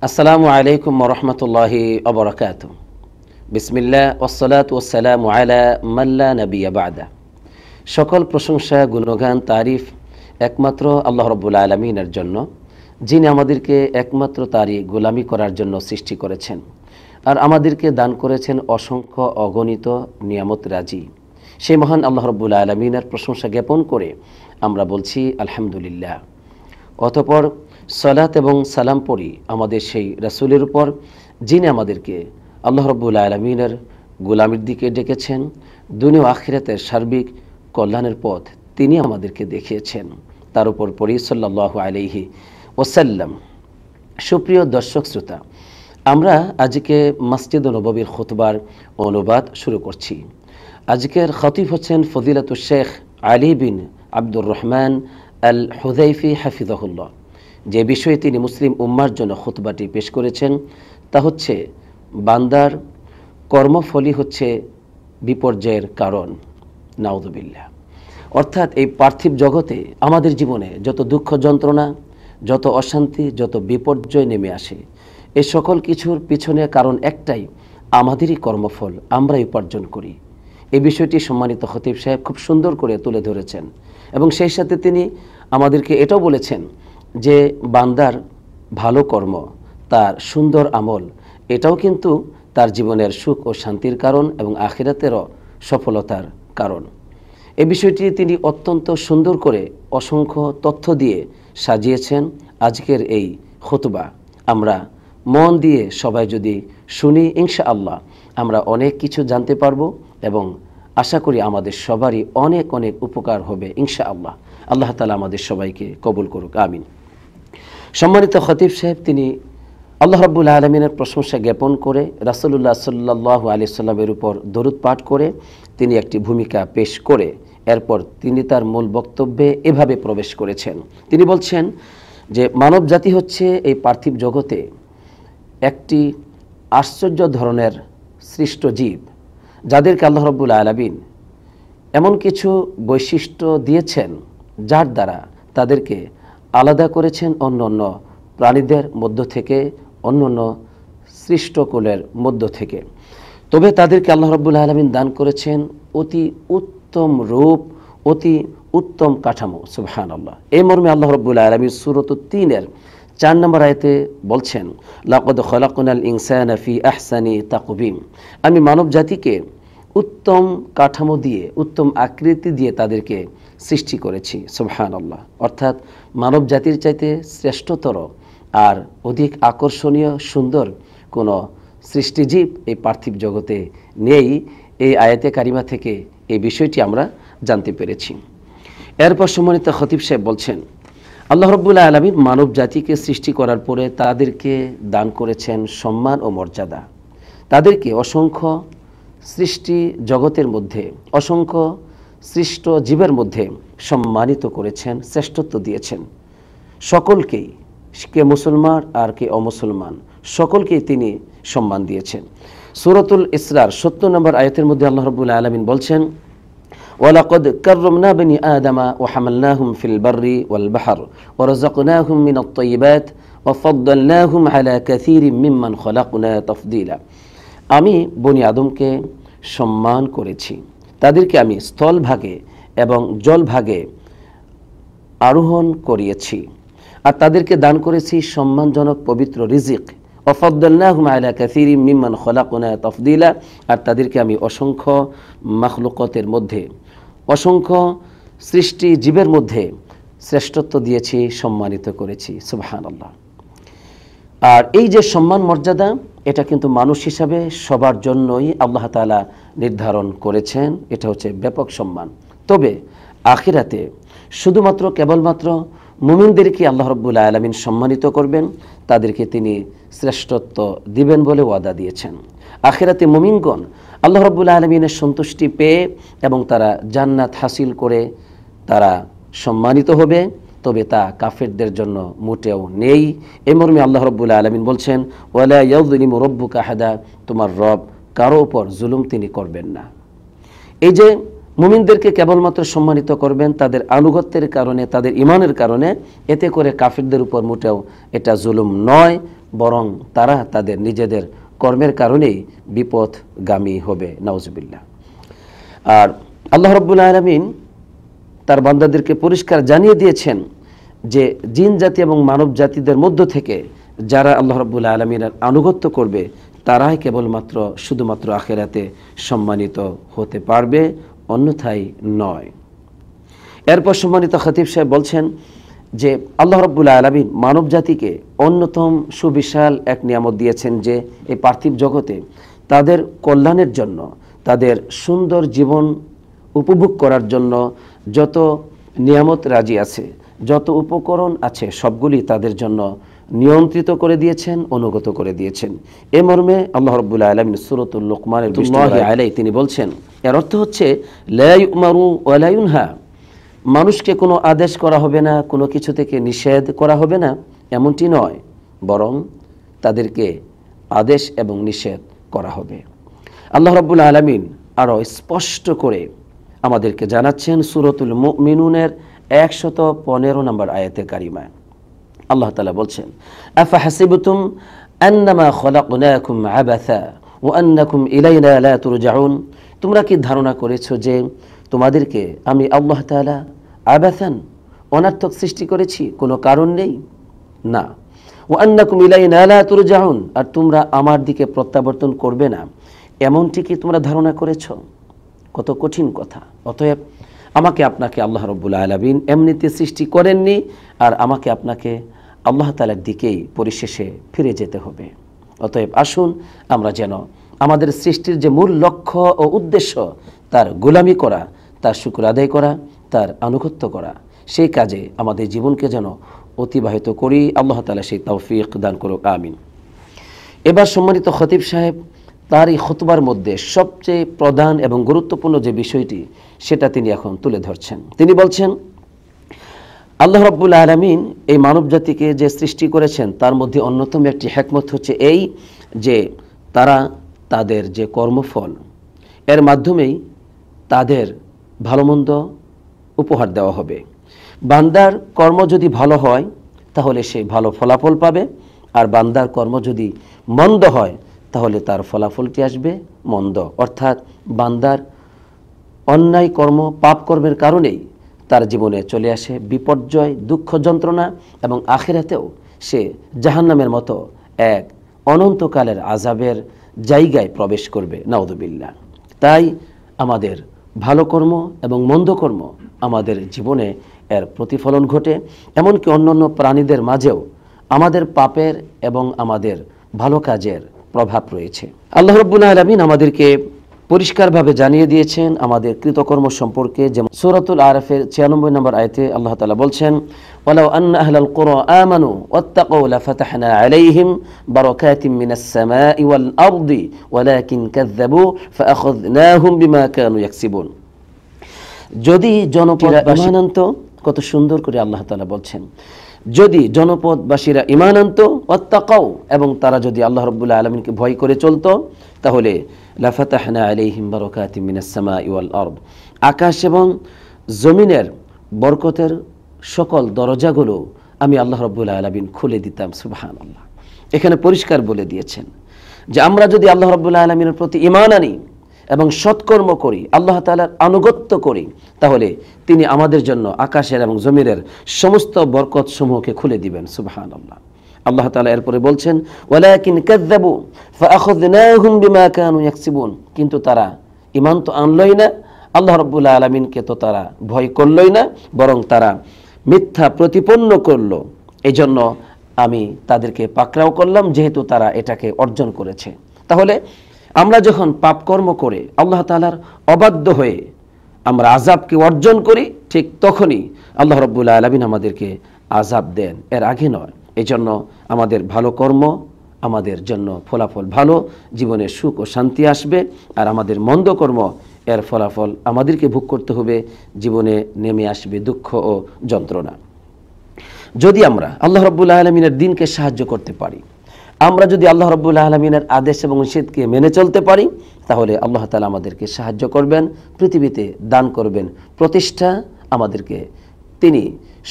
আসসালামু আলাইকুম ওয়া রাহমাতুল্লাহি ওয়া বারাকাতুহু। বিসমিল্লাহ ওয়াসসালাতু ওয়াসসালামু আলা মান লা নাবিয়্যা বা'দা। সকল প্রশংসা, গুণগান, তারিফ একমাত্র আল্লাহ রাব্বুল আলামিনের জন্য, যিনি আমাদেরকে একমাত্র তারই গোলামি করার জন্য সৃষ্টি করেছেন আর আমাদেরকে দান করেছেন অসংখ্য অগণিত নিয়ামত রাজি। সেই মহান আল্লাহ রাব্বুল আলামিনের প্রশংসা জ্ঞাপন করে আমরা বলছি আলহামদুলিল্লাহ। অতঃপর সালাত এবং সালাম পড়ি আমাদের সেই রাসূলের উপর, যিনি আমাদেরকে আল্লাহ রাব্বুল আলামিনের গোলামির দিকে ডেকেছেন, দুনিয়া ও আখিরাতের সার্বিক কল্যাণের পথ তিনি আমাদেরকে দেখিয়েছেন। তার উপর পড়ি সাল্লাল্লাহু আলাইহি ওয়াসাল্লাম। সুপ্রিয় দর্শক শ্রোতা, আমরা আজকে মসজিদ নববীর খুতবার অনুবাদ শুরু করছি। আজকের খতিব হচ্ছেন ফজিলাতুশ শেখ আলী বিন আব্দুর রহমান আল হুযাইফি হাফিজাহুল্লাহ। যে বিষয়ে তিনি মুসলিম উম্মার জন্য খুতবাটি পেশ করেছেন তা হচ্ছে বান্দার কর্মফলই হচ্ছে বিপর্যয়ের কারণ। নাউযুবিল্লাহ। অর্থাৎ এই পার্থিব জগতে আমাদের জীবনে যত দুঃখ যন্ত্রণা, যত অশান্তি, যত বিপর্যয় নেমে আসে, এই সকল কিছুর পিছনে কারণ একটাই, আমাদেরই কর্মফল আমরাই উপার্জন করি। এই বিষয়টি সম্মানিত খতিব সাহেব খুব সুন্দর করে তুলে ধরেছেন এবং সেই সাথে তিনি আমাদেরকে এটাও বলেছেন যে বান্দার ভালো কর্ম, তার সুন্দর আমল, এটাও কিন্তু তার জীবনের সুখ ও শান্তির কারণ এবং আখিরাতেরও সফলতার কারণ। এই বিষয়টি তিনি অত্যন্ত সুন্দর করে অসংখ্য তথ্য দিয়ে সাজিয়েছেন আজকের এই খুতবা। আমরা মন দিয়ে সবাই যদি শুনি, ইনশাআল্লাহ আমরা অনেক কিছু জানতে পারবো এবং আশা করি আমাদের সবারই অনেক অনেক উপকার হবে ইনশাআল্লাহ। আল্লাহ তাআলা আমাদের সবাইকে কবুল করুক, আমিন। সম্মানিত খতিব সাহেব তিনি আল্লাহ রাব্বুল আলামিনের প্রশংসা জ্ঞাপন করে রাসূলুল্লাহ সাল্লাল্লাহু আলাইহি সাল্লামের উপর দরুদ পাঠ করে তিনি একটি ভূমিকা পেশ করে এরপর তিনি তার মূল বক্তব্যে এভাবে প্রবেশ করেছেন। তিনি বলছেন যে মানব জাতি হচ্ছে এই পার্থিব জগতে একটি আশ্চর্য ধরনের সৃষ্ট জীব, যাদেরকে আল্লাহ রাব্বুল আলামিন এমন কিছু বৈশিষ্ট্য দিয়েছেন যার দ্বারা তাদেরকে আলাদা করেছেন অন্য অন্য প্রাণীদের মধ্য থেকে, অন্য অন্য সৃষ্টকুলের মধ্য থেকে। তবে তাদেরকে আল্লাহ রাব্বুল আলামিন দান করেছেন অতি উত্তম রূপ, অতি উত্তম কাঠামো। সুবহানাল্লাহ। এই মর্মে আল্লাহ রাব্বুল আলামিন সূরাতুত তিনের 4 নম্বর আয়াতে বলছেন, লাকাদ খালাকনাল ইনসানা ফি আহসানি তাকওয়িম। আমি মানব জাতিকে উত্তম কাঠামো দিয়ে, উত্তম আকৃতি দিয়ে তাদেরকে সৃষ্টি করেছি। সুবহানাল্লাহ। অর্থাৎ মানব জাতির চাইতে শ্রেষ্ঠতর আর অধিক আকর্ষণীয় সুন্দর কোনো সৃষ্টিজীব এই পার্থিব জগতে নেই। এই আয়াতে কারিমা থেকে এই বিষয়টি আমরা জানতে পেরেছি। এরপর সম্মানিত খতিব সাহেব বলছেন, আল্লাহ রাব্বুল আলামিন মানব জাতিকে সৃষ্টি করার পরে তাদেরকে দান করেছেন সম্মান ও মর্যাদা। তাদেরকে অসংখ্য সৃষ্টি জগতের মধ্যে, অসংখ্য সৃষ্ট জীবের মধ্যে সম্মানিত করেছেন, শ্রেষ্ঠত্ব দিয়েছেন। সকলকেই, কে মুসলমান আর কে অমুসলমান, সকলকেই তিনি সম্মান দিয়েছেন। সূরাতুল ইসরার 70 নম্বর আয়াতের মধ্যে আল্লাহ রাব্বুল আলামিন বলছেন, ওয়ালাকাদ কাররামনা বনি আদমা ওয়া হামালনাহুম ফিল বাররি ওয়াল বাহর ওয়া রাযাকনাহুম মিনাত তাইয়্যিবাত ওয়া ফাদ্দালনাহুম আলা কাসীরিম মিম্মান খালাকনা তাফদীলা। আমি বনি আদমকে সম্মান করেছি, তাদেরকে আমি স্থলভাগে এবং জলভাগে আরোহণ করিয়েছি আর তাদেরকে দান করেছি সম্মানজনক পবিত্র রিজিক। ওয়া ফাদ্দালনাহুম আলা কাসীরিম মিম্মান খালাকনা তাফদীলা। আর তাদেরকে আমি অসংখ্য মাখলুকাতের মধ্যে, অসংখ্য সৃষ্টি জীবের মধ্যে শ্রেষ্ঠত্ব দিয়েছি, সম্মানিত করেছি। সুবহানাল্লাহ। আর এই যে সম্মান মর্যাদা, এটা কিন্তু মানুষ হিসাবে সবার জন্যই আল্লাহ তাআলা নির্ধারণ করেছেন। এটা হচ্ছে ব্যাপক সম্মান। তবে আখিরাতে শুধুমাত্র কেবলমাত্র মুমিনদেরকে আল্লাহ রাব্বুল আলামিন সম্মানিত করবেন, তাদেরকে তিনি শ্রেষ্ঠত্ব দিবেন বলে ওয়াদা দিয়েছেন। আখিরাতে মুমিনগণ আল্লাহ রাব্বুল আলামিনের সন্তুষ্টি পেয়ে এবং তারা জান্নাত হাসিল করে তারা সম্মানিত হবে। তবে তা কাফেরদের জন্য মোটেও নেই। এই মর্মে আল্লাহ রাব্বুল আলামিন বলছেন, ওয়ালা ইয়াযলিমু রাব্বুকা আহাদা, তোমার রব কারো উপর জুলুম তিনি করবেন না। এই যে মুমিনদেরকে কেবলমাত্র সম্মানিত করবেন তাদের আনুগত্যের কারণে, তাদের ইমানের কারণে, এতে করে কাফিরদের উপর মোটেও এটা জুলুম নয়, বরং তারা তাদের নিজেদের কর্মের কারণেই বিপথগামী হবে। নাউজুবিল্লাহ। আর আল্লাহ রাব্বুল আলামিন তার বান্দাদেরকে পরিষ্কার জানিয়ে দিয়েছেন যে জিন জাতি এবং মানব জাতিদের মধ্য থেকে যারা আল্লাহ রাব্বুল আলামিনের আনুগত্য করবে তারাই কেবলমাত্র শুধুমাত্র আখিরাতে সম্মানিত হতে পারবে, অন্যথায় নয়। এরপর সম্মানিত খতিব সাহেব বলছেন যে আল্লাহ রাব্বুল আলামিন মানব জাতিকে অন্যতম সুবিশাল এক নিয়ামত দিয়েছেন যে এই পার্থিব জগতে তাদের কল্যাণের জন্য, তাদের সুন্দর জীবন উপভোগ করার জন্য যত নিয়ামত রাজি আছে, যত উপকরণ আছে, সবগুলি তাদের জন্য নিয়ন্ত্রিত করে দিয়েছেন, অনুগত করে দিয়েছেন। এ মর্মে আল্লাহ রাব্বুল আলামিন সূরাতুল লুকমানের 20 আয়াতে তিনি বলছেন, এর অর্থ হচ্ছে লা ইউমারু ওয়া লা ইউনহা, মানুষকে কোনো আদেশ করা হবে না, কোনো কিছু থেকে নিষেধ করা হবে না, এমনটি নয়, বরং তাদেরকে আদেশ এবং নিষেধ করা হবে। আল্লাহ রাব্বুল আলামিন আরও স্পষ্ট করে আমাদেরকে জানাচ্ছেন সূরাতুল মুমিনুনের 115 নম্বর আয়াতে কারিমায়। আল্লাহ তাআলা বলছেন, আফা হাসিবতুম আন্নামা খলাকনাকুম আবাসা ওয়া আন্নাকুম ইলাইনা লা তুরজাউন, তোমরা কি ধারণা করেছো যে তোমাদেরকে আমি আল্লাহ তাআলা আবাসান, অনর্থক সৃষ্টি করেছি, কোনো কারণ নেই? না। ওয়া আন্নাকুম ইলাইনা লা তুরজাউন, আর তোমরা আমার দিকে প্রত্যাবর্তন করবে না, এমনটি কি তোমরা ধারণা করেছো? কত কঠিন কথা। অতএব আমাকে আপনাকে আল্লাহ রাব্বুল আলামিন এমনিতে সৃষ্টি করেননি, আর আমাকে আপনাকে আল্লাহ তাআলার দিকেই পরিশেষে ফিরে যেতে হবে। অতএব আসুন আমরা যেন আমাদের সৃষ্টির যে মূল লক্ষ্য ও উদ্দেশ্য, তার গোলামি করা, তার শুকর আদায় করা, তার আনুগত্য করা, সেই কাজে আমাদের জীবনকে যেন অতিবাহিত করি। আল্লাহ তাআলা সেই তৌফিক দান করুক, আমিন। এবার সম্মানিত খতিব সাহেব তার এই খুতবার মধ্যে সবচেয়ে প্রধান এবং গুরুত্বপূর্ণ যে বিষয়টি, সেটা তিনি এখন তুলে ধরছেন। তিনি বলছেন, আল্লাহ রাব্বুল আলামিন এই মানব জাতিকে যে সৃষ্টি করেছেন তার মধ্যে অন্যতম একটি হিকমত হচ্ছে এই যে তারা তাদের যে কর্মফল, এর মাধ্যমেই তাদের ভালোমন্দ উপহার দেওয়া হবে। বান্দার কর্ম যদি ভালো হয় তাহলে সে ভালো ফলাফল পাবে, আর বান্দার কর্ম যদি মন্দ হয় তাহলে তার ফলাফলটি আসবে মন্দ। অর্থাৎ বান্দার অন্যায় কর্ম, পাপ কর্মের কারণেই তার জীবনে চলে আসে বিপর্যয়, দুঃখ, যন্ত্রণা, এবং আখিরাতেও সে জাহান্নামের মতো এক অনন্তকালের আযাবের জায়গায় প্রবেশ করবে, নাউযুবিল্লাহ। তাই আমাদের ভালো কর্ম এবং মন্দ কর্ম আমাদের জীবনে এর প্রতিফলন ঘটে। এমনকি অন্যান্য প্রাণীদের মাঝেও আমাদের পাপের এবং আমাদের ভালো কাজের প্রভাব রয়েছে। আল্লাহ রাব্বুল আলামিন আমাদেরকে পরিষ্কারভাবে জানিয়ে দিয়েছেন আমাদের কৃতকর্ম সম্পর্কে। যেমন সূরাতুল আরাফের 96 নম্বর আয়াতে আল্লাহ তাআলা বলছেন, ওয়ালাউ আন্না আহলাল কুরা আমানু ওয়াত্তাকাউ লাফাতাহনা আলাইহিম বারাকাতিম মিনাস সামাই ওয়াল আরদি ওয়ালাকিন কাযযাবু ফাআখাযনাহুম বিমা কানু ইয়াকসিবুন। যদি জনপদবাসী ঈমান আনত, কত সুন্দর করে আল্লাহ তাআলা বলছেন, যদি জনপদবাসীরা ঈমান আনত, ওয়াত্তাকাউ, এবং তারা যদি আল্লাহ রাব্বুল আলামিনকে ভয় করে চলতো, তাহলে লাফাতাহনা আলাইহিম বারাকাতিম মিনাস সামাই ওয়াল আরদ, আকাশ এবং জমিনের বরকতের সকল দরজাগুলো আমি আল্লাহ রাব্বুল আলামিন খুলে দিতাম। সুবহানাল্লাহ। এখানে পরিষ্কার বলে দিয়েছেন যে আমরা যদি আল্লাহ রাব্বুল আলামিনের প্রতি ঈমান আনি এবং সৎকর্ম করি, আল্লাহ তাআলার আনুগত্য করি, তাহলে তিনি আমাদের জন্য আকাশের এবং জমিনের সমস্ত বরকত সমূহকে খুলে দিবেন। সুবহানাল্লাহ। আল্লাহ তাআলা এরপরে বলছেন, ওয়ালাকিন কাযযাবু ফাআখাযনাহুম বিমা কানু ইয়াকসিবুন, কিন্তু তারা ঈমান তো আনলই না, আল্লাহ রাব্বুল আলামিনকে তো তারা ভয় করলই না, বরং তারা মিথ্যা প্রতিপন্ন করলো। এই জন্য আমি তাদেরকে পাকড়াও করলাম, যেহেতু তারা এটাকে অর্জন করেছে। তাহলে আমরা যখন পাপকর্ম করে আল্লাহ তাআলার অবাধ্য হয়ে আমরা আযাবকে অর্জন করি, ঠিক তখনই আল্লাহ রাব্বুল আলামিন আমাদেরকে আযাব দেন, এর আগে নয়। এই জন্য আমাদের ভালো কর্ম আমাদের জন্য ফলাফল ভালো, জীবনে সুখ ও শান্তি আসবে, আর আমাদের মন্দ কর্ম এর ফলাফল আমাদেরকে ভোগ করতে হবে, জীবনে নেমে আসবে দুঃখ ও যন্ত্রণা। যদি আমরা আল্লাহ রাব্বুল আলামিনের দ্বীনকে সাহায্য করতে পারি, আমরা যদি আল্লাহ রাব্বুল আলামিনের আদেশ এবং নিষেধকে মেনে চলতে পারি, তাহলে আল্লাহ তাআলা আমাদেরকে সাহায্য করবেন, পৃথিবীতে দান করবেন প্রতিষ্ঠা, আমাদেরকে তিনি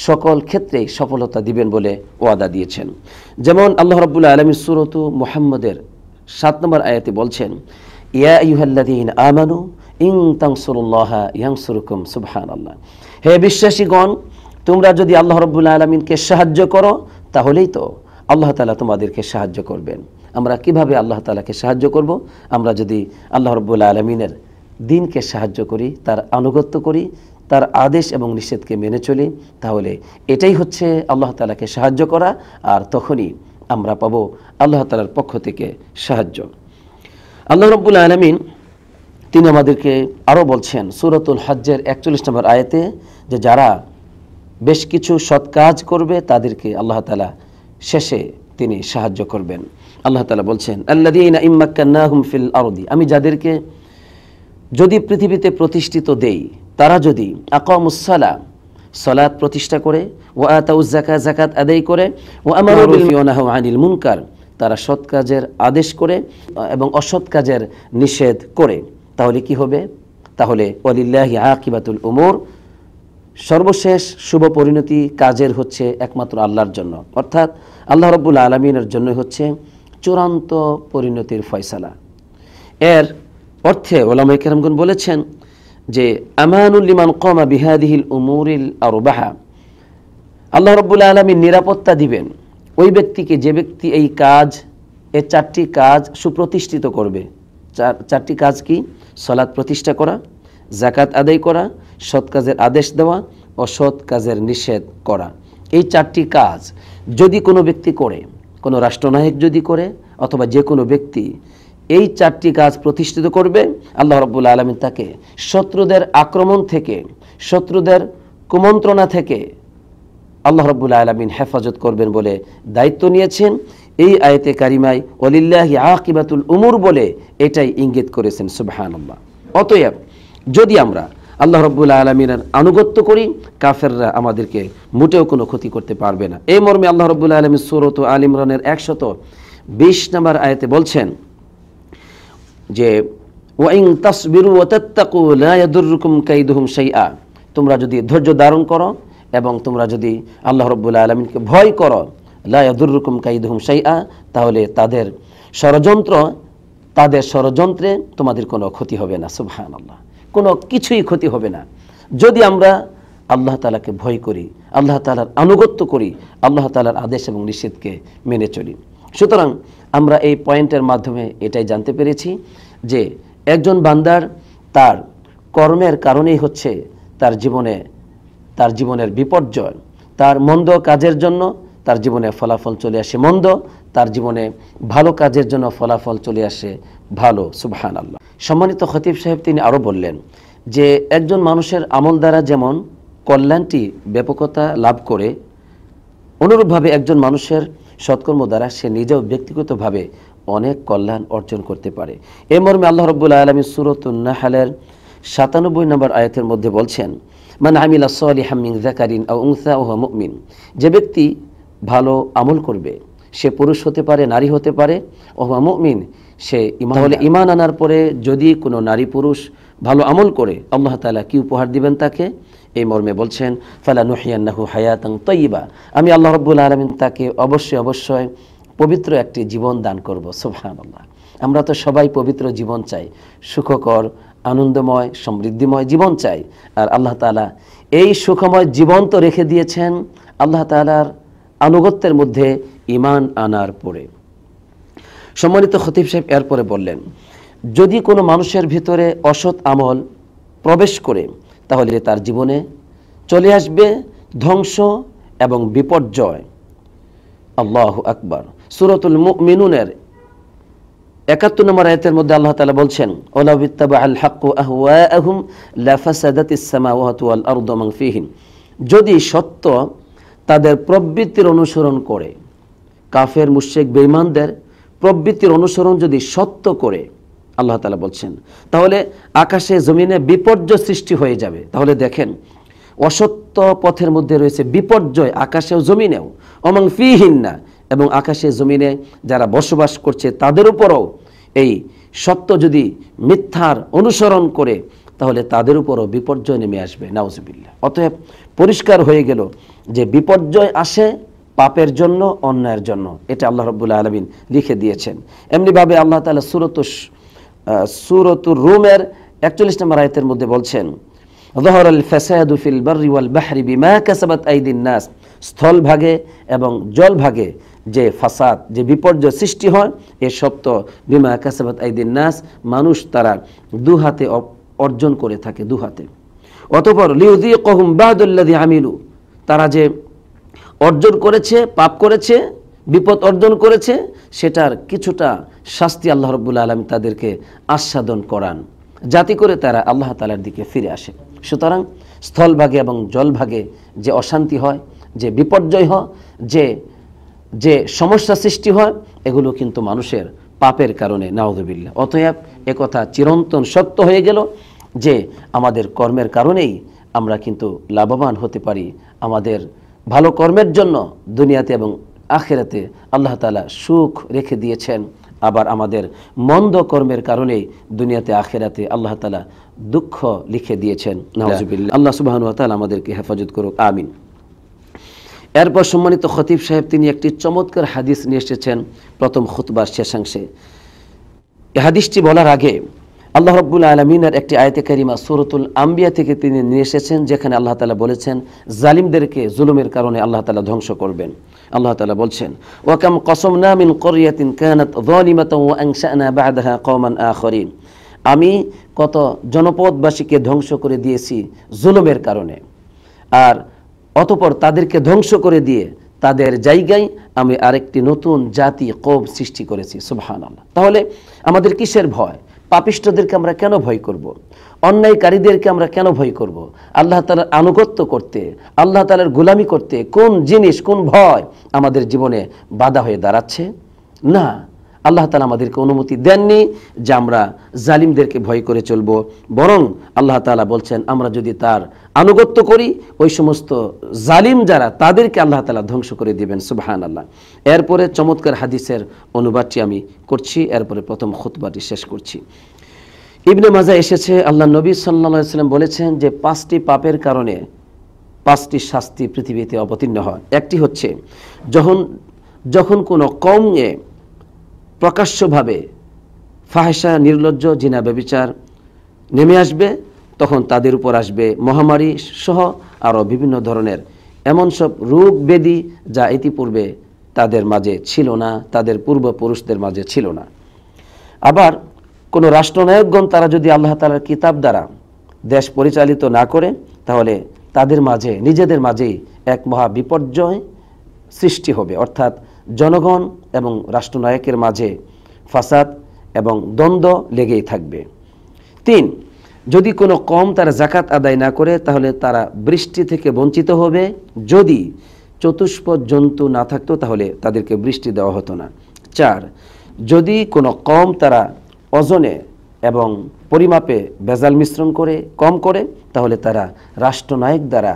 সকল ক্ষেত্রেই সফলতা দিবেন বলে ওয়াদা দিয়েছেন। যেমন আল্লাহ রাব্বুল আলামিন সূরাত মুহাম্মদের 7 নম্বর আয়াতে বলছেন, ইয়া আইয়ুহাল্লাযীনা আমানু ইন তানসুরুল্লাহা ইয়ানসুরকুম, সুবহানাল্লাহ। হে বিশ্বাসীগণ, তোমরা যদি আল্লাহ রাব্বুল আলামিনকে সাহায্য করো তাহলেই তো আল্লাহ তাআলা তোমাদেরকে সাহায্য করবেন। আমরা কিভাবে আল্লাহ তাআলাকে সাহায্য করব? আমরা যদি আল্লাহ রাব্বুল আলামিনের দ্বীনকে সাহায্য করি, তার আনুগত্য করি, তার আদেশ এবং নিষেধকে মেনে চলি, তাহলে এটাই হচ্ছে আল্লাহ তাআলাকে সাহায্য করা। আর তখনই আমরা পাবো আল্লাহ তাআলার পক্ষ থেকে সাহায্য। আল্লাহ রাব্বুল আলামিন তিনি আমাদেরকে আরও বলছেন সূরাতুল হজ্জের 41 নম্বর আয়াতে যে যারা বেশ কিছু সৎ কাজ করবে তাদেরকে আল্লাহ তাআলা শেষে তিনি সাহায্য করবেন। আল্লাহ তাআলা বলছেন, আল্লাযীনা ইম্মাক্কান্নাহুম ফিল আরদি, আমি যাদেরকে যদি পৃথিবীতে প্রতিষ্ঠিত দেই, তারা যদি আকামুস সালাহ, সালাত প্রতিষ্ঠা করে, ওয়া আতাউজ যাকাত, যাকাত আদায় করে, ওয়া আমারু বিল মারুফি ওয়া নাহাউ আনিল মুনকার, তারা সৎ কাজের আদেশ করে এবং অসৎ কাজের নিষেধ করে, তাহলে কি হবে? তাহলে ওয়ালিল্লাহি আকিবাতুল উমুর, সর্বশেষ শুভ পরিণতি কাজের হচ্ছে একমাত্র আল্লাহর জন্য, অর্থাৎ আল্লাহ রাব্বুল আলামিনের জন্য হচ্ছে চূড়ান্ত পরিণতির ফয়সালা। এর অর্থে উলামায়ে কেরামগণ বলেছেন যে আমানুল লিমান কামা বিহাদিহিল উমুরিল আরবাহা, আল্লাহ রাব্বুল আলামিন নিরাপত্তা দিবেন ওই ব্যক্তিকে যে ব্যক্তি এই চারটি কাজ সুপ্রতিষ্ঠিত করবে। চারটি কাজ কি? সালাত প্রতিষ্ঠা করা, যাকাত আদায় করা, সৎ কাজের আদেশ দেওয়া, অসৎ কাজের নিষেধ করা। এই চারটি কাজ যদি কোনো ব্যক্তি করে, কোনো রাষ্ট্রনায়ক যদি করে, অথবা যে কোনো ব্যক্তি এই চারটি কাজ প্রতিষ্ঠিত করবে, আল্লাহ রাব্বুল আলামিন তাকে শত্রুদের আক্রমণ থেকে, শত্রুদের কুমন্ত্রণা থেকে আল্লাহ রাব্বুল আলামিন হেফাজত করবেন বলে দায়িত্ব নিয়েছেন। এই আয়াতে কারিমায় ওয়ালিল্লাহি আকিবাতুল উমুর বলে এটাই ইঙ্গিত করেছেন, সুবহানাল্লাহ। অতএব যদি আমরা আল্লাহ রাব্বুল আলামিনের আনুগত্য করি, কাফেররা আমাদেরকে মোটেও কোনো ক্ষতি করতে পারবে না। এই মর্মে আল্লাহ রাব্বুল আলামিন সূরা আল ইমরানের 120 নম্বর আয়াতে বলছেন যে ওয়া ইন তাসবিরু ওয়া তাত্তাকু লা ইয়াদুররুকুম কাইদুহুম শাইআ, তোমরা যদি ধৈর্য ধারণ করো এবং তোমরা যদি আল্লাহ রাব্বুল আলামিনকে ভয় করো, লা ইয়াদুররুকুম কাইদুহুম শাইআ, তাহলে তাদের ষড়যন্ত্রে তোমাদের কোনো ক্ষতি হবে না, সুবহানাল্লাহ। কোনো কিছুই ক্ষতি হবে না যদি আমরা আল্লাহ তাআলাকে ভয় করি, আল্লাহ তাআলার আনুগত্য করি, আল্লাহ তাআলার আদেশ এবং নিষেধকে মেনে চলি। সুতরাং আমরা এই পয়েন্টের মাধ্যমে এটাই জানতে পেরেছি যে একজন বান্দার তার কর্মের কারণেই হচ্ছে তার জীবনের বিপর্যয়। তার মন্দ কাজের জন্য তার জীবনে ফলাফল চলে আসে মন্দ, তার জীবনে ভালো কাজের জন্য ফলাফল চলে আসে ভালো, সুবহানাল্লাহ। সম্মানিত খতিব সাহেব তিনি আরও বললেন যে একজন মানুষের আমল দ্বারা যেমন কল্যাণটি ব্যাপকতা লাভ করে, অনুরূপভাবে একজন মানুষের সৎকর্ম দ্বারা সে নিজেও ব্যক্তিগতভাবে অনেক কল্যাণ অর্জন করতে পারে। এ মর্মে আল্লাহ রাব্বুল আলামিন সূরাতুন নাহলের 97 নম্বর আয়াতের মধ্যে বলছেন, মান আমিলা সালিহাম মিন যাকারিন আও উনসা ওয়া হুয়া মুমিন, যে ব্যক্তি ভালো আমল করবে, সে পুরুষ হতে পারে, নারী হতে পারে, ওয়া হুয়া মুমিন, সে ঈমান আনার পরে যদি কোনো নারী পুরুষ ভালো আমল করে, আল্লাহ তাআলা কি উপহার দিবেন তাকে? এই মর্মে বলছেন, ফালা নুহিয়ান্নাহু হায়াতান তাইয়্যিবা, আমি আল্লাহ রাব্বুল আলামিন তাকে অবশ্যই পবিত্র একটি জীবন দান করব, সুবহানাল্লাহ। আমরা তো সবাই পবিত্র জীবন চাই, সুখকর, আনন্দময়, সমৃদ্ধিময় জীবন চাই। আর আল্লাহ তাআলা এই সুখময় জীবন তো রেখে দিয়েছেন আল্লাহ তাআলার আনুগত্যের মধ্যে ঈমান আনার পরে। সম্মানিত খতিব সাহেব এরপরে বললেন, যদি কোনো মানুষের ভিতরে অসৎ আমল প্রবেশ করে, তাহলে তার জীবনে চলে আসবে ধ্বংস এবং বিপর্যয়। আল্লাহু আকবার। সূরাতুল মুমিনুনের 71 নম্বর আয়াতের মধ্যে আল্লাহ তাআলা বলছেন, ওয়ালাউ ইত্তাবাআল হাক্কু আহওয়াআহুম লাফাসাদাতিস সামাওয়াতু ওয়াল আরদু মান ফীহিন, যদি সত্য তাদের প্রবৃত্তির অনুসরণ করে, কাফের মুশরিক বেঈমানদের প্রবৃত্তির অনুসরণ যদি সত্য করে, আল্লাহ তাআলা বলছেন, তাহলে আকাশে জমিনে বিপর্যয় সৃষ্টি হয়ে যাবে। তাহলে দেখেন, অসত্য পথের মধ্যে রয়েছে বিপর্যয় আকাশেও জমিনেও, ওমান ফীহিন্না, এবং আকাশে জমিনে যারা বসবাস করছে তাদের উপরও এই সত্য যদি মিথ্যার অনুসরণ করে তাহলে তাদের উপরও বিপর্যয় নেমে আসবে, নাউজুবিল্লাহ। অতএব পরিষ্কার হয়ে গেল যে বিপর্যয় আসে পাপের জন্য, অন্যায়ের জন্য, এটা আল্লাহ রাব্বুল আলামিন লিখে দিয়েছেন। এমনিভাবে আল্লাহ তাআলা সূরাতুর রুমের 41 নম্বর আয়াতের মধ্যে বলছেন, যাহারাল ফাসাদু ফিল বাররি ওয়াল বাহরি বিমা কাসাবাত আইদিন নাস, স্থল ভাগে এবং জল ভাগে যে ফাসাদ, যে বিপর্যয় সৃষ্টি হয়, এ সব তো বিমা কাসাবাত আইদিন নাস, মানুষ তারা দুহাতে অর্জন করে থাকে, দুহাতে। অতঃপর লিউযীকুহুম বা'দাল্লাযী আমিলু, তারা যে অর্জন করেছে, পাপ করেছে, বিপদ অর্জন করেছে, সেটার কিছুটা শাস্তি আল্লাহ রাব্বুল আলামিন তাদেরকে আস্বাদন করান, যাতে করে তারা আল্লাহ তাআলার দিকে ফিরে আসে। সুতরাং স্থলভাগে এবং জলভাগে যে অশান্তি হয়, যে বিপর্যয় হয়, যে সমস্যা সৃষ্টি হয়, এগুলো কিন্তু মানুষের পাপের কারণে, নাউযুবিল্লাহ। অতএব একথা চিরন্তন সত্য হয়ে গেল যে আমাদের কর্মের কারণেই আমরা কিন্তু লাভবান হতে পারি। আমাদের ভালো কর্মের জন্য দুনিয়াতে এবং আখিরাতে আল্লাহ তাআলা সুখ রেখে দিয়েছেন, আবার আমাদের মন্দ কর্মের কারণেই দুনিয়াতে আখিরাতে আল্লাহ তাআলা দুঃখ লিখে দিয়েছেন, নাউযুবিল্লাহ। আল্লাহ সুবহানাহু ওয়া তাআলা আমাদেরকে হেফাজত করুক, আমিন। এরপর সম্মানিত খতিব সাহেব তিনি একটি চমৎকার হাদিস নিয়ে এসেছেন প্রথম খুতবার শেষাংশে। এই হাদিসটি বলার আগে আল্লাহ রাব্বুল আলামিনের একটি আয়াতে কারিমা সূরাতুল আম্বিয়া থেকে তিনি নিয়ে এসেছেন, যেখানে আল্লাহ তাআলা বলেছেন জালিমদেরকে জুলুমের কারণে আল্লাহ তাআলা ধ্বংস করবেন। আল্লাহ তাআলা বলছেন, ওয়া কাম কসমনা মিন ক্বরিয়াতিন কানাত যালিমাতান ওয়া আনশা'না বা'দাহা কওমান আখরিন, আমি কত জনপদবাসীকে ধ্বংস করে দিয়েছি জুলুমের কারণে, আর অতঃপর তাদেরকে ধ্বংস করে দিয়ে তাদের জায়গায় আমি আরেকটি নতুন জাতি কওম সৃষ্টি করেছি। সুবহানাল্লাহ। তাহলে আমাদের কিসের ভয়? পাপিষ্ঠদেরকে আমরা কেন ভয় করব? অন্যায়কারীদেরকে আমরা কেন ভয় করব? আল্লাহ তাআলার আনুগত্য করতে, আল্লাহ তাআলার গোলামি করতে কোন জিনিস, কোন ভয় আমাদের জীবনে বাধা হয়ে দাঁড়াচ্ছে? না, আল্লাহ তাআলা আমাদেরকে অনুমতি দেননি যে আমরা জালিমদেরকে ভয় করে চলব, বরং আল্লাহ তাআলা বলছেন আমরা যদি তার আনুগত্য করি, ওই সমস্ত জালিম যারা, তাদেরকে আল্লাহ তাআলা ধ্বংস করে দিবেন। সুবহানাল্লাহ। এরপরে চমৎকার হাদিসের অনুবাদটি আমি করছি, এরপরে প্রথম খুতবাটি শেষ করছি। ইবনে মাজাহ এসেছে, আল্লাহ নবী সাল্লাল্লাহু আলাইহি ওয়াসাল্লাম বলেছেন যে 5টি পাপের কারণে 5টি শাস্তি পৃথিবীতে অবতীর্ণ হয়। একটি হচ্ছে যখন কোনো কওমে প্রকাশ্যভাবে ফাহেসা, নির্লজ্জ, জিনা, ব্যভিচার নেমে আসবে, তখন তাদের উপর আসবে মহামারী সহ আরও বিভিন্ন ধরনের এমন সব রোগ ব্যাধি যা ইতিপূর্বে তাদের মাঝে ছিল না, তাদের পূর্বপুরুষদের মাঝে ছিল না। আবার কোনো রাষ্ট্রনায়কগণ তারা যদি আল্লাহ তাআলার কিতাব দ্বারা দেশ পরিচালিত না করে, তাহলে তাদের মাঝে, নিজেদের মাঝেই এক মহা বিপর্যয় সৃষ্টি হবে, অর্থাৎ জনগণ এবং রাষ্ট্রনায়কের মাঝে ফাসাদ এবং দ্বন্দ্ব লেগেই থাকবে। 3, যদি কোনো কওম তারা যাকাত আদায় না করে, তাহলে তারা বৃষ্টি থেকে বঞ্চিত হবে। যদি চতুষ্পদ জন্তু না থাকতো, তাহলে তাদেরকে বৃষ্টি দেওয়া হতো না। 4, যদি কোনো কওম তারা ওজনে এবং পরিমাপে ভেজাল মিশ্রণ করে কম করে, তাহলে তারা রাষ্ট্রনায়ক দ্বারা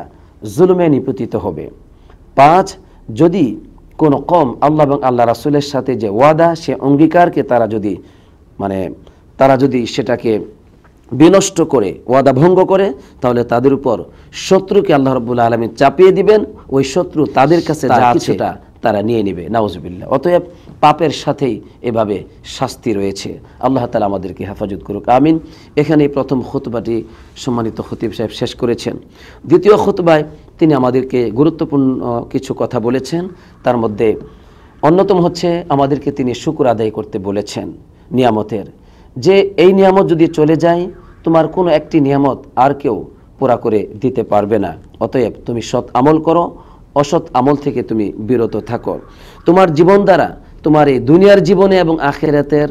জুলুমে নিপতিত হবে। 5, যদি কোনো কওম আল্লাহ এবং আল্লাহ রাসূলের সাথে যে ওয়াদা, সে অঙ্গীকারকে তারা যদি সেটাকে বিনষ্ট করে, ওয়াদা ভঙ্গ করে, তাহলে তাদের উপর শত্রুকে আল্লাহ রাব্বুল আলামিন চাপিয়ে দিবেন। ওই শত্রু তাদের কাছে যা কিছুটা তারা নিয়ে নেবে, নাউজুবিল্লাহ। অতএব পাপের সাথেই এভাবে শাস্তি রয়েছে। আল্লাহ তাআলা আমাদেরকে হেফাজত করুক, আমিন। এখানেই প্রথম খুতবাটি সম্মানিত খতিব সাহেব শেষ করেছেন। দ্বিতীয় খুতবায় তিনি আমাদেরকে গুরুত্বপূর্ণ কিছু কথা বলেছেন। তার মধ্যে অন্যতম হচ্ছে আমাদেরকে তিনি শুকর আদায় করতে বলেছেন নিয়ামতের, যে এই নিয়ামত যদি চলে যায়, তোমার কোনো একটি নিয়ামত আর কেউ পুরা করে দিতে পারবে না। অতএব তুমি সৎ আমল করো, অসৎ আমল থেকে তুমি বিরত থাকো। তোমার জীবন দ্বারা তোমার এই দুনিয়ার জীবনে এবং আখিরাতের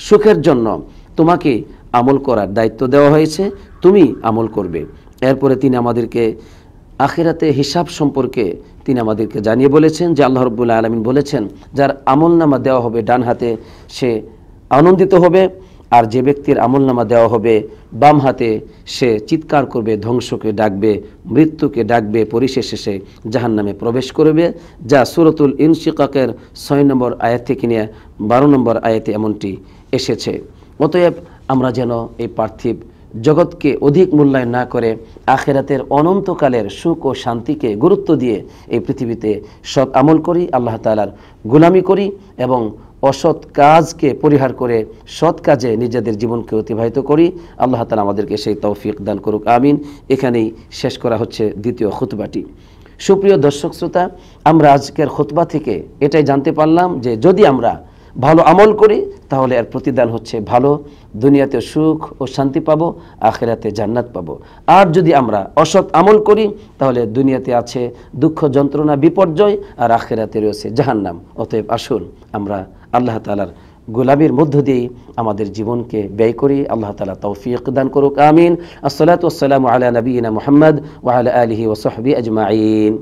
সুখের জন্য তোমাকে আমল করার দায়িত্ব দেওয়া হয়েছে, তুমি আমল করবে। এরপরে তিনি আমাদেরকে আখিরাতে হিসাব সম্পর্কে তিনি আমাদেরকে জানিয়ে বলেছেন যে আল্লাহ রাব্বুল আলামিন বলেছেন, যার আমলনামা দেওয়া হবে ডান হাতে সে আনন্দিত হবে, আর যে ব্যক্তির আমলনামা দেওয়া হবে বাম হাতে সে চিৎকার করবে, ধ্বংসকে ডাকবে, মৃত্যুকে ডাকবে, পরিশেষে সে জাহান্নামে প্রবেশ করবে। যা সূরাতুল ইনশিকাকের 6 নম্বর আয়াত থেকে নিয়ে 12 নম্বর আয়াতে এমনটি এসেছে। অতএব আমরা যেন এই পার্থিব জগৎকে অধিক মূল্যায়ন না করে আখিরাতের অনন্তকালের সুখ ও শান্তিকে গুরুত্ব দিয়ে এই পৃথিবীতে সৎ আমল করি, আল্লাহ তাআলার গোলামি করি এবং অসৎ কাজকে পরিহার করে সৎ কাজে নিজেদের জীবনকে অতিবাহিত করি। আল্লাহ তাআলা আমাদেরকে সেই তৌফিক দান করুক, আমিন। এখানেই শেষ করা হচ্ছে দ্বিতীয় খুতবাটি। সুপ্রিয় দর্শক শ্রোতা, আমরা আজকের খুতবা থেকে এটাই জানতে পারলাম যে যদি আমরা ভালো আমল করি তাহলে এর প্রতিদান হচ্ছে ভালো, দুনিয়াতে সুখ ও শান্তি পাবো, আখিরাতে জান্নাত পাবো। আর যদি আমরা অসৎ আমল করি তাহলে দুনিয়াতে আছে দুঃখ, যন্ত্রণা, বিপর্যয়, আর আখিরাতে রয়েছে জাহান্নাম। অতএব আসুন আমরা আল্লাহ তাআলার গোলামির মধ্য দিয়েই আমাদের জীবনকে ব্যয় করি। আল্লাহ তাআলা তৌফিক দান করুক, আমিন। আসসালাতু ওয়াসসালামু আলা নবিয়িনা মুহাম্মদ ওয়া আলা আলিহি ওয়া সাহবিহি আজমাইন।